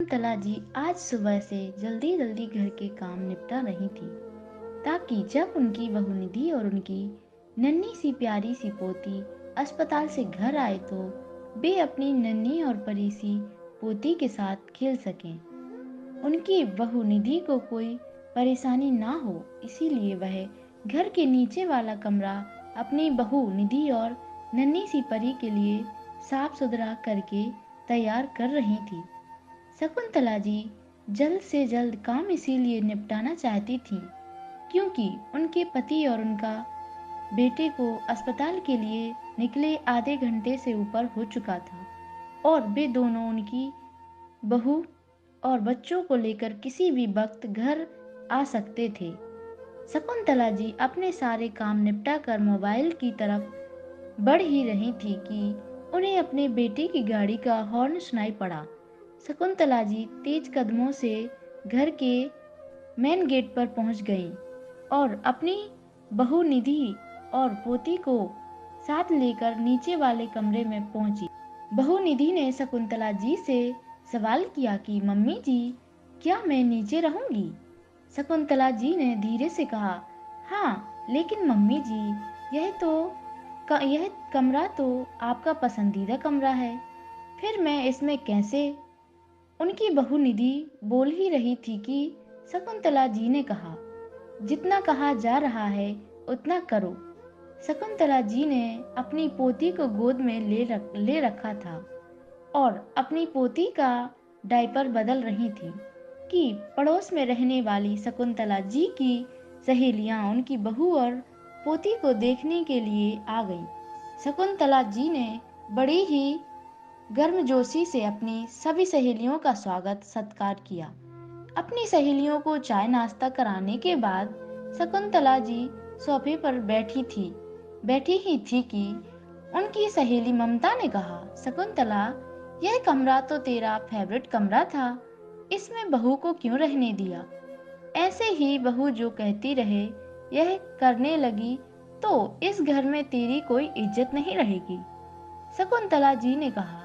शकुंतला जी आज सुबह से जल्दी जल्दी घर के काम निपटा रही थी ताकि जब उनकी बहू निधि और उनकी नन्ही सी प्यारी सी पोती अस्पताल से घर आए तो वे अपनी नन्ही और परी सी पोती के साथ खेल सकें। उनकी बहू निधि को कोई परेशानी ना हो, इसीलिए वह घर के नीचे वाला कमरा अपनी बहू निधि और नन्ही सी परी के लिए साफ सुथरा करके तैयार कर रही थी। शकुंतला जी जल्द से जल्द काम इसीलिए निपटाना चाहती थीं क्योंकि उनके पति और उनका बेटे को अस्पताल के लिए निकले आधे घंटे से ऊपर हो चुका था और वे दोनों उनकी बहू और बच्चों को लेकर किसी भी वक्त घर आ सकते थे। शकुंतला जी अपने सारे काम निपटा कर मोबाइल की तरफ बढ़ ही रही थी कि उन्हें अपने बेटे की गाड़ी का हॉर्न सुनाई पड़ा। शकुंतला जी तेज कदमों से घर के मेन गेट पर पहुंच गईं और अपनी बहू निधि और पोती को साथ लेकर नीचे वाले कमरे में पहुंची। बहू निधि ने शकुंतला जी से सवाल किया कि मम्मी जी, क्या मैं नीचे रहूंगी? शकुंतला जी ने धीरे से कहा, हाँ, लेकिन मम्मी जी, यह कमरा तो आपका पसंदीदा कमरा है, फिर मैं इसमें कैसे? उनकी बहू निधि बोल ही रही थी कि शकुंतला जी ने कहा, जितना कहा जा रहा है उतना करो। शकुंतला जी ने अपनी पोती को गोद में ले रखा था और अपनी पोती का डायपर बदल रही थी कि पड़ोस में रहने वाली शकुंतला जी की सहेलियां उनकी बहू और पोती को देखने के लिए आ गईं। शकुंतला जी ने बड़ी ही गर्मजोशी से अपनी सभी सहेलियों का स्वागत सत्कार किया। अपनी सहेलियों को चाय नाश्ता कराने के बाद शकुंतला जी सोफे पर बैठी ही थी कि उनकी सहेली ममता ने कहा, शकुंतला, यह कमरा तो तेरा फेवरेट कमरा था, इसमें बहू को क्यों रहने दिया? ऐसे ही बहू जो कहती रहे यह करने लगी तो इस घर में तेरी कोई इज्जत नहीं रहेगी। शकुंतला जी ने कहा,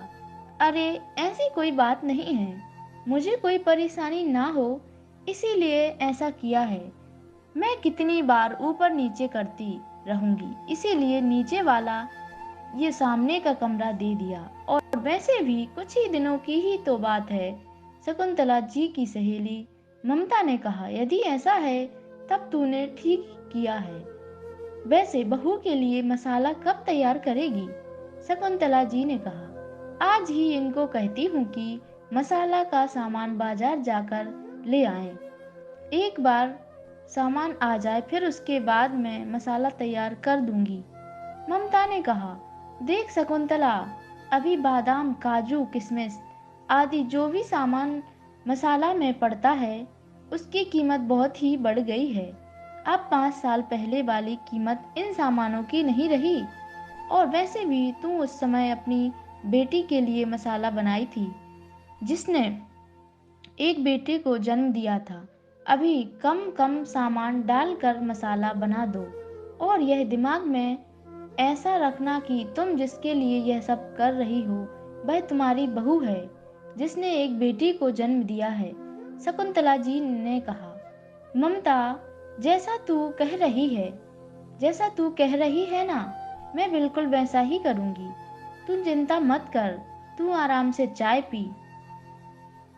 अरे ऐसी कोई बात नहीं है, मुझे कोई परेशानी ना हो इसीलिए ऐसा किया है। मैं कितनी बार ऊपर नीचे करती रहूंगी, इसीलिए नीचे वाला ये सामने का कमरा दे दिया, और वैसे भी कुछ ही दिनों की ही तो बात है। शकुंतला जी की सहेली ममता ने कहा, यदि ऐसा है तब तूने ठीक किया है। वैसे बहू के लिए मसाला कब तैयार करेगी? शकुंतला जी ने कहा, आज ही इनको कहती हूँ कि मसाला का सामान बाजार जाकर ले आएं। एक बार सामान आ जाए फिर उसके बाद मैं मसाला तैयार कर दूंगी। ममता ने कहा, देख शकुंतला, अभी बादाम, काजू, किशमिश आदि जो भी सामान मसाला में पड़ता है उसकी कीमत बहुत ही बढ़ गई है। अब 5 साल पहले वाली कीमत इन सामानों की नहीं रही, और वैसे भी तू उस समय अपनी बेटी के लिए मसाला बनाई थी जिसने एक बेटे को जन्म दिया था। अभी कम कम सामान डालकर मसाला बना दो, और यह दिमाग में ऐसा रखना कि तुम जिसके लिए यह सब कर रही हो वह तुम्हारी बहू है जिसने एक बेटी को जन्म दिया है। शकुंतला जी ने कहा, ममता, जैसा तू कह रही है जैसा तू कह रही है ना, मैं बिल्कुल वैसा ही करूंगी। तू चिंता मत कर, तू आराम से चाय पी।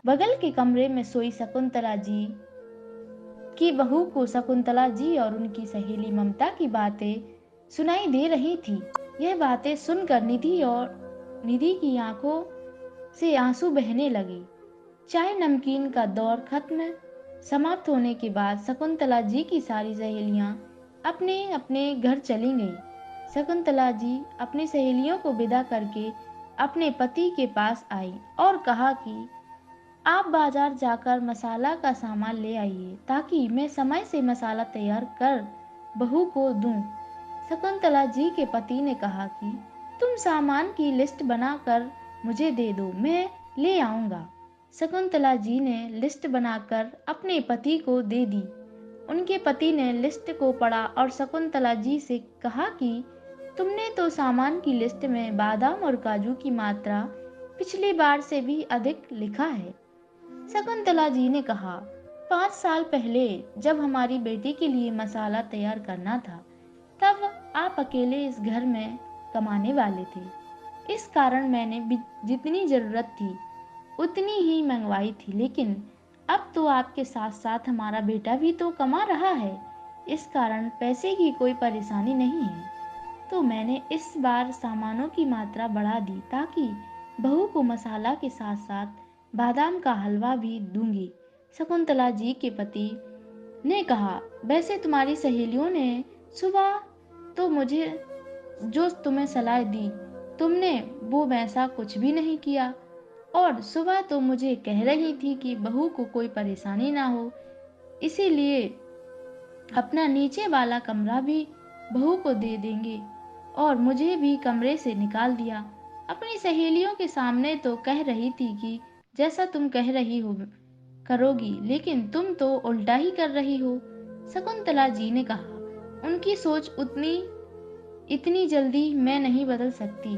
बगल के कमरे में सोई शकुंतला जी की बहू को शकुंतला जी और उनकी सहेली ममता की बातें सुनाई दे रही थी। यह बातें सुनकर निधि की आंखों से आंसू बहने लगे। चाय नमकीन का दौर खत्म समाप्त होने के बाद शकुंतला जी की सारी सहेलियां अपने अपने घर चली गईं। शकुंतला जी अपनी सहेलियों को विदा करके अपने पति के पास आई और कहा कि आप बाजार जाकर मसाला का सामान ले आइए ताकि मैं समय से मसाला तैयार कर बहू को दूं। शकुंतला जी के पति ने कहा कि तुम सामान की लिस्ट बनाकर मुझे दे दो, मैं ले आऊंगा। शकुंतला जी ने लिस्ट बनाकर अपने पति को दे दी। उनके पति ने लिस्ट को पढ़ा और शकुंतला जी से कहा कि तुमने तो सामान की लिस्ट में बादाम और काजू की मात्रा पिछली बार से भी अधिक लिखा है। शकुंतला जी ने कहा, 5 साल पहले जब हमारी बेटी के लिए मसाला तैयार करना था, तब आप अकेले इस घर में कमाने वाले थे। इस कारण मैंने जितनी जरूरत थी उतनी ही मंगवाई थी, लेकिन अब तो आपके साथ साथ हमारा बेटा भी तो कमा रहा है। इस कारण पैसे की कोई परेशानी नहीं है। तो मैंने इस बार सामानों की मात्रा बढ़ा दी ताकि बहू को मसाला के साथ साथ बादाम का हलवा भी दूंगी। शकुंतला जी के पति ने कहा, वैसे तुम्हारी सहेलियों ने सुबह तो मुझे जो तुम्हें सलाह दी, तुमने वो वैसा कुछ भी नहीं किया। और सुबह तो मुझे कह रही थी कि बहू को कोई परेशानी ना हो, इसीलिए अपना नीचे वाला कमरा भी बहू को दे देंगे, और मुझे भी कमरे से निकाल दिया। अपनी सहेलियों के सामने तो कह रही थी कि जैसा तुम कह रही हो करोगी, लेकिन तुम तो उल्टा ही कर रही हो। शकुंतला जी ने कहा, उनकी सोच उतनी इतनी जल्दी मैं नहीं बदल सकती,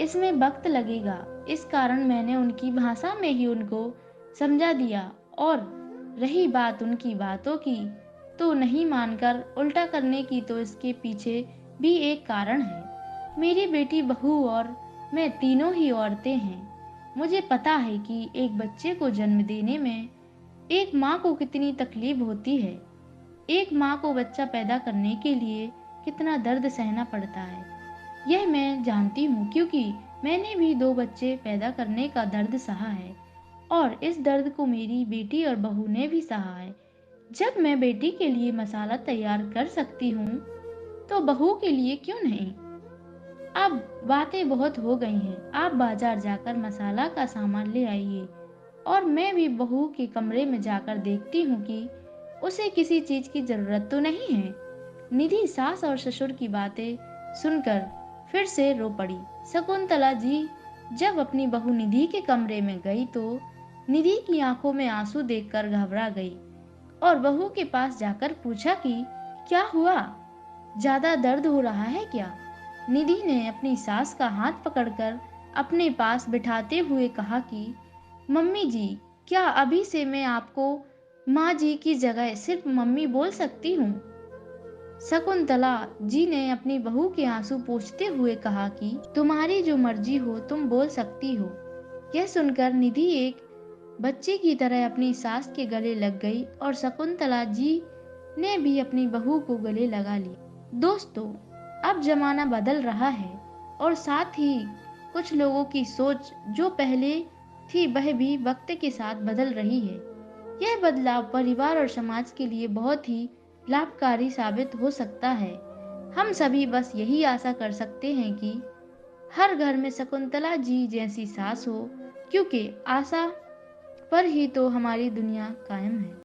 इसमें वक्त लगेगा। इस कारण मैंने उनकी भाषा में ही उनको समझा दिया। और रही बात उनकी बातों की, तो नहीं मानकर उल्टा करने की, तो इसके पीछे भी एक कारण है। मेरी बेटी बहू और मैं तीनों ही औरतें हैं। मुझे पता है कि एक बच्चे को जन्म देने में एक माँ को कितनी तकलीफ होती है। एक माँ को बच्चा पैदा करने के लिए कितना दर्द सहना पड़ता है, यह मैं जानती हूँ, क्योंकि मैंने भी 2 बच्चे पैदा करने का दर्द सहा है, और इस दर्द को मेरी बेटी और बहू ने भी सहा है। जब मैं बेटी के लिए मसाला तैयार कर सकती हूँ, तो बहू के लिए क्यों नहीं? अब बातें बहुत हो गई हैं, आप बाजार जाकर मसाला का सामान ले आइए, और मैं भी बहू के कमरे में जाकर देखती हूँ कि उसे किसी चीज की जरूरत तो नहीं है। निधि सास और ससुर की बातें सुनकर फिर से रो पड़ी। शकुंतला जी जब अपनी बहू निधि के कमरे में गई, तो निधि की आंखों में आंसू देखकर घबरा गई, और बहू के पास जाकर पूछा कि क्या हुआ, ज्यादा दर्द हो रहा है क्या? निधि ने अपनी सास का हाथ पकड़कर अपने पास बिठाते हुए कहा कि मम्मी जी, क्या अभी से मैं आपको माँ जी की जगह सिर्फ मम्मी बोल सकती हूँ? शकुंतला जी ने अपनी बहू के आंसू पोंछते हुए कहा कि तुम्हारी जो मर्जी हो तुम बोल सकती हो। यह सुनकर निधि एक बच्चे की तरह अपनी सास के गले लग गई, और शकुंतला जी ने भी अपनी बहू को गले लगा लिया। दोस्तों, अब जमाना बदल रहा है, और साथ ही कुछ लोगों की सोच जो पहले थी वह भी वक्त के साथ बदल रही है। यह बदलाव परिवार और समाज के लिए बहुत ही लाभकारी साबित हो सकता है। हम सभी बस यही आशा कर सकते हैं कि हर घर में शकुंतला जी जैसी सास हो, क्योंकि आशा पर ही तो हमारी दुनिया कायम है।